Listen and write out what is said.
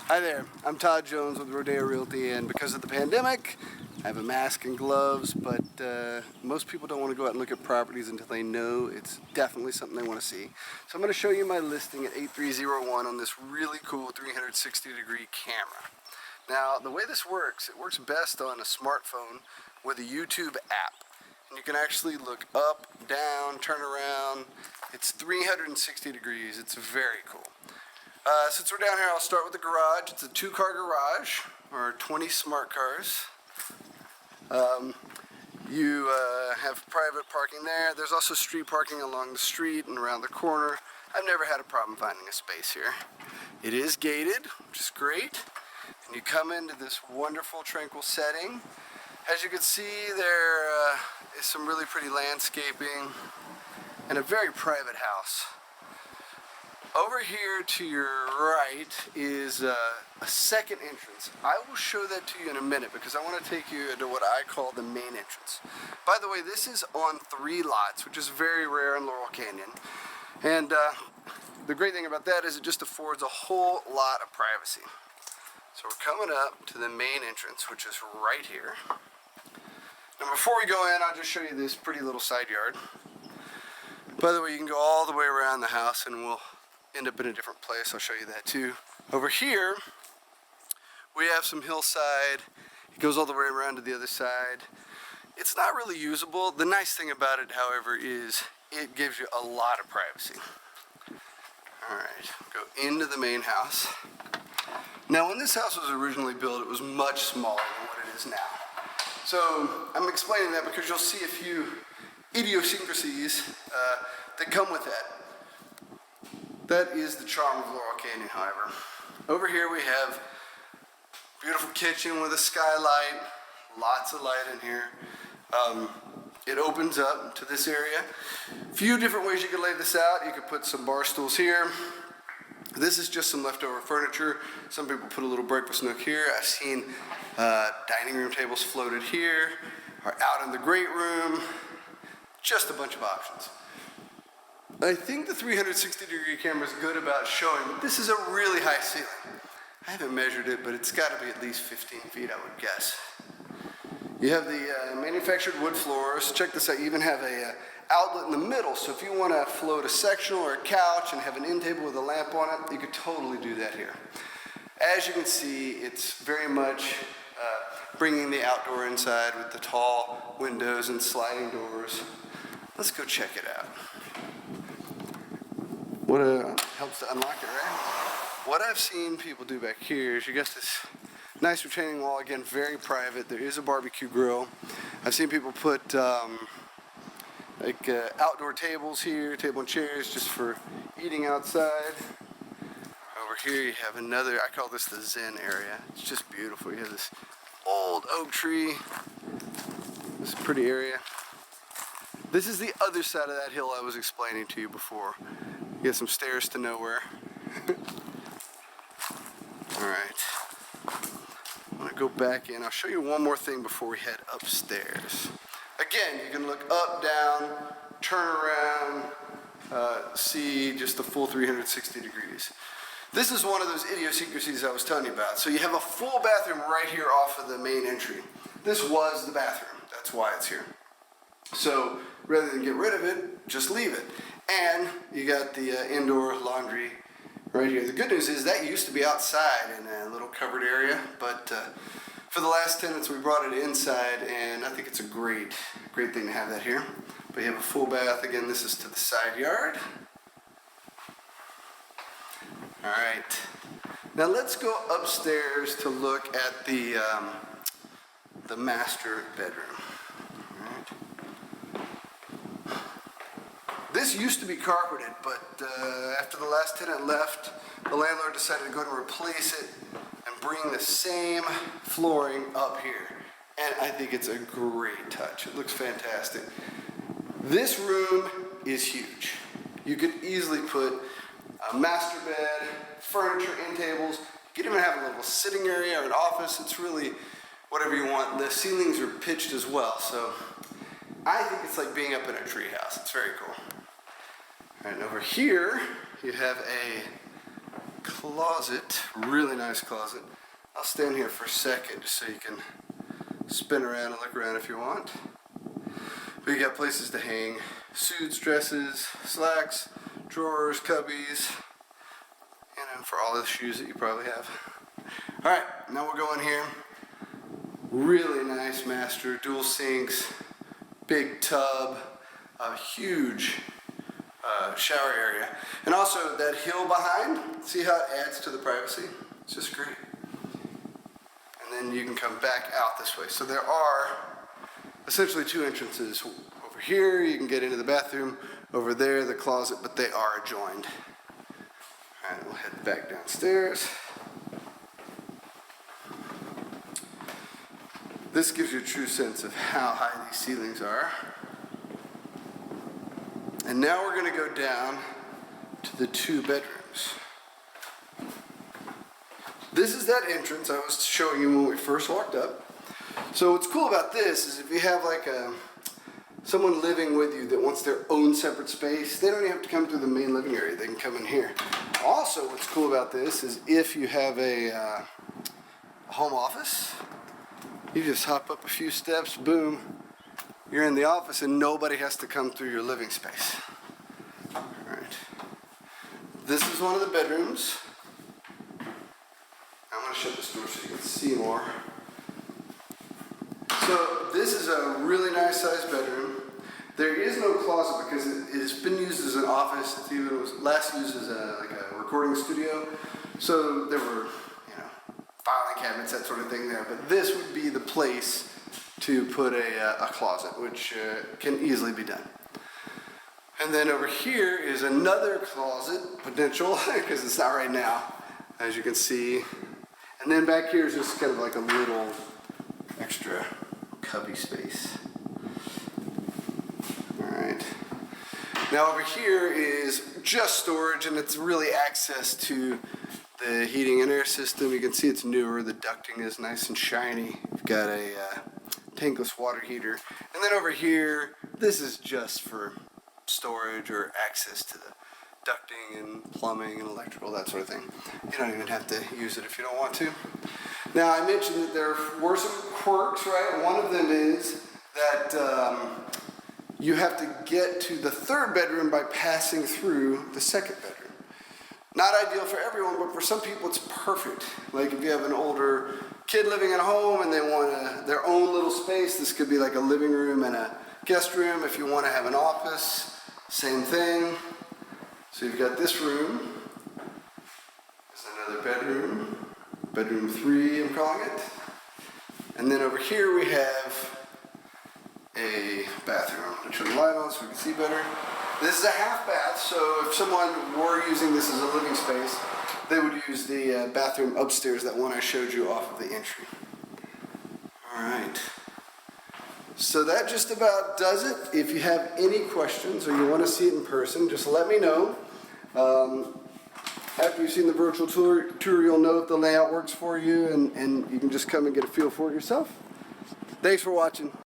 Hi there, I'm Todd Jones with Rodeo Realty, and because of the pandemic, I have a mask and gloves, but most people don't want to go out and look at properties until they know it's definitely something they want to see. So I'm going to show you my listing at 8301 on this really cool 360-degree camera. Now, the way this works, it works best on a smartphone with a YouTube app. And you can actually look up, down, turn around. It's 360 degrees. It's very cool. Since we're down here, I'll start with the garage. It's a 2-car garage, or 20 smart cars. You have private parking there. There's also street parking along the street and around the corner. I've never had a problem finding a space here. It is gated, which is great. And you come into this wonderful, tranquil setting. As you can see, there is some really pretty landscaping and a very private house. Over here to your right is a second entrance. I will show that to you in a minute because I want to take you to what I call the main entrance. By the way, this is on 3 lots, which is very rare in Laurel Canyon. And the great thing about that is it just affords a whole lot of privacy. So we're coming up to the main entrance, which is right here. Now before we go in, I'll just show you this pretty little side yard. By the way, you can go all the way around the house and we'll end up in a different place. I'll show you that too. Over here, we have some hillside. It goes all the way around to the other side. It's not really usable. The nice thing about it, however, is it gives you a lot of privacy. All right, go into the main house. Now, when this house was originally built, it was much smaller than what it is now. So I'm explaining that because you'll see a few idiosyncrasies that come with that. That is the charm of Laurel Canyon, however. Over here we have a beautiful kitchen with a skylight, lots of light in here. It opens up to this area. A few different ways you could lay this out. You could put some bar stools here. This is just some leftover furniture. Some people put a little breakfast nook here. I've seen dining room tables floated here, or out in the great room. Just a bunch of options. I think the 360-degree camera is good about showing that this is a really high ceiling. I haven't measured it, but it's got to be at least 15 feet, I would guess. You have the manufactured wood floors. Check this out. You even have a outlet in the middle, so if you want to float a sectional or a couch and have an end table with a lamp on it, you could totally do that here. As you can see, it's very much bringing the outdoor inside with the tall windows and sliding doors. Let's go check it out. What helps to unlock it, right? What I've seen people do back here is you got this nice retaining wall, again, very private. There is a barbecue grill. I've seen people put outdoor tables here, table and chairs just for eating outside. Over here you have another, I call this the Zen area. It's just beautiful. You have this old oak tree, this pretty area. This is the other side of that hill I was explaining to you before. You got some stairs to nowhere. All right. I'm gonna go back in. I'll show you one more thing before we head upstairs. Again, you can look up, down, turn around, see just the full 360 degrees. This is one of those idiosyncrasies I was telling you about. So you have a full bathroom right here off of the main entry. This was the bathroom. That's why it's here. So rather than get rid of it, just leave it. And you got the indoor laundry right here. The good news is that used to be outside in a little covered area, but for the last tenants we brought it inside, and I think it's a great thing to have that here. But you have a full bath. Again, this is to the side yard. All right. Now let's go upstairs to look at the master bedroom. This used to be carpeted, but after the last tenant left, the landlord decided to go and replace it and bring the same flooring up here. And I think it's a great touch. It looks fantastic. This room is huge. You could easily put a master bed, furniture, end tables. You could even have a little sitting area or an office. It's really whatever you want. The ceilings are pitched as well, so I think it's like being up in a tree house. It's very cool. All right, and over here, you have a closet, really nice closet. I'll stand here for a second just so you can spin around and look around if you want. But you got places to hang suits, dresses, slacks, drawers, cubbies, you know, for all the shoes that you probably have. Alright, now we'll go in here. Really nice master, dual sinks, big tub, a huge shower area. And also that hill behind, see how it adds to the privacy? It's just great. And then you can come back out this way. So there are essentially two entrances. Over here you can get into the bathroom, over there the closet, but they are adjoined. Alright, we'll head back downstairs. This gives you a true sense of how high these ceilings are. And now we're going to go down to the 2 bedrooms. This is that entrance I was showing you when we first walked up. So what's cool about this is if you have like someone living with you that wants their own separate space, they don't even have to come through the main living area. They can come in here. Also, what's cool about this is if you have a home office, you just hop up a few steps, boom, you're in the office and nobody has to come through your living space. All right. This is one of the bedrooms. I'm going to shut this door so you can see more. So this is a really nice sized bedroom. There is no closet because it has been used as an office. It was last used as a recording studio. So there were, you know, filing cabinets, that sort of thing there. But this would be the place to put a closet, which can easily be done. And then over here is another closet, potential, because it's not right now, as you can see. And then back here is just kind of like a little extra cubby space. Alright. Now over here is just storage, and it's really access to the heating and air system. You can see it's newer. The ducting is nice and shiny. You've got a tankless water heater. And then over here, this is just for storage or access to the ducting and plumbing and electrical, that sort of thing. You don't even have to use it if you don't want to. Now, I mentioned that there were some quirks, right? One of them is that you have to get to the 3rd bedroom by passing through the 2nd bedroom. Not ideal for everyone, but for some people it's perfect. Like if you have an older kid living at home and they want their own little space, this could be like a living room and a guest room. If you want to have an office, same thing. So you've got this room. There's another bedroom. Bedroom 3, I'm calling it. And then over here we have a bathroom. I'll turn the light on so we can see better. This is a half bath, so if someone were using this as a living space, they would use the bathroom upstairs, that one I showed you off of the entry. Alright. So that just about does it. If you have any questions or you want to see it in person, just let me know. After you've seen the virtual tour, you'll know if the layout works for you, and you can just come and get a feel for it yourself. Thanks for watching.